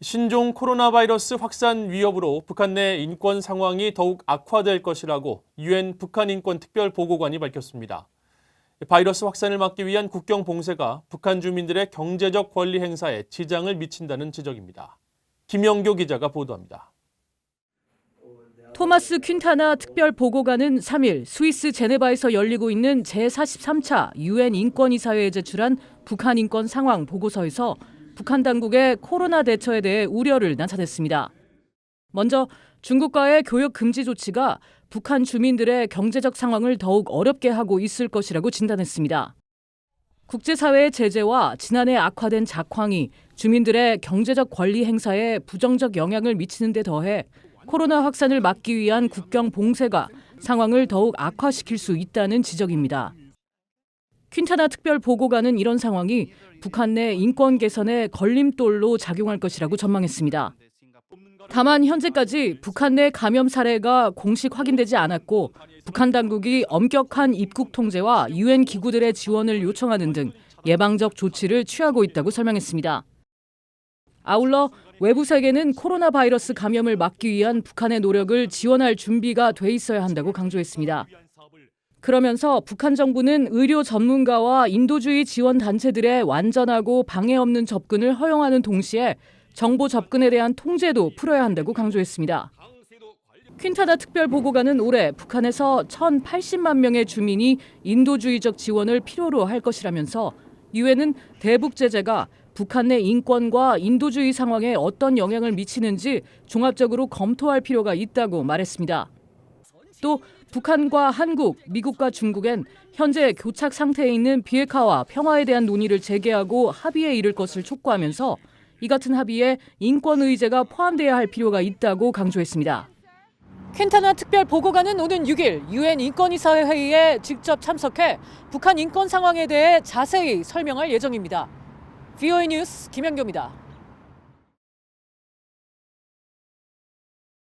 신종 코로나 바이러스 확산 위협으로 북한 내 인권 상황이 더욱 악화될 것이라고 유엔 북한인권특별보고관이 밝혔습니다. 바이러스 확산을 막기 위한 국경 봉쇄가 북한 주민들의 경제적 권리 행사에 지장을 미친다는 지적입니다. 김영교 기자가 보도합니다. 토마스 퀸타나 특별보고관은 3일 스위스 제네바에서 열리고 있는 제43차 유엔 인권이사회에 제출한 북한 인권 상황 보고서에서 북한 당국의 코로나 대처에 대해 우려를 나타냈습니다. 먼저 중국과의 교역 금지 조치가 북한 주민들의 경제적 상황을 더욱 어렵게 하고 있을 것이라고 진단했습니다. 국제사회의 제재와 지난해 악화된 작황이 주민들의 경제적 권리 행사에 부정적 영향을 미치는 데 더해 코로나 확산을 막기 위한 국경 봉쇄가 상황을 더욱 악화시킬 수 있다는 지적입니다. 퀸타나 특별보고관은 이런 상황이 북한 내 인권 개선에 걸림돌로 작용할 것이라고 전망했습니다. 다만 현재까지 북한 내 감염 사례가 공식 확인되지 않았고 북한 당국이 엄격한 입국 통제와 유엔 기구들의 지원을 요청하는 등 예방적 조치를 취하고 있다고 설명했습니다. 아울러 외부 세계는 코로나 바이러스 감염을 막기 위한 북한의 노력을 지원할 준비가 돼 있어야 한다고 강조했습니다. 그러면서 북한 정부는 의료 전문가와 인도주의 지원 단체들의 완전하고 방해 없는 접근을 허용하는 동시에 정보 접근에 대한 통제도 풀어야 한다고 강조했습니다. 퀸타나 특별보고관은 올해 북한에서 1,080만 명의 주민이 인도주의적 지원을 필요로 할 것이라면서 유엔은 대북 제재가 북한 내 인권과 인도주의 상황에 어떤 영향을 미치는지 종합적으로 검토할 필요가 있다고 말했습니다. 또 북한과 한국, 미국과 중국엔 현재 교착 상태에 있는 비핵화와 평화에 대한 논의를 재개하고 합의에 이를 것을 촉구하면서 이 같은 합의에 인권 의제가 포함돼야 할 필요가 있다고 강조했습니다. 퀸타나 특별보고관은 오는 6일 유엔 인권이사회 회의에 직접 참석해 북한 인권 상황에 대해 자세히 설명할 예정입니다. VOA 뉴스 김영교입니다.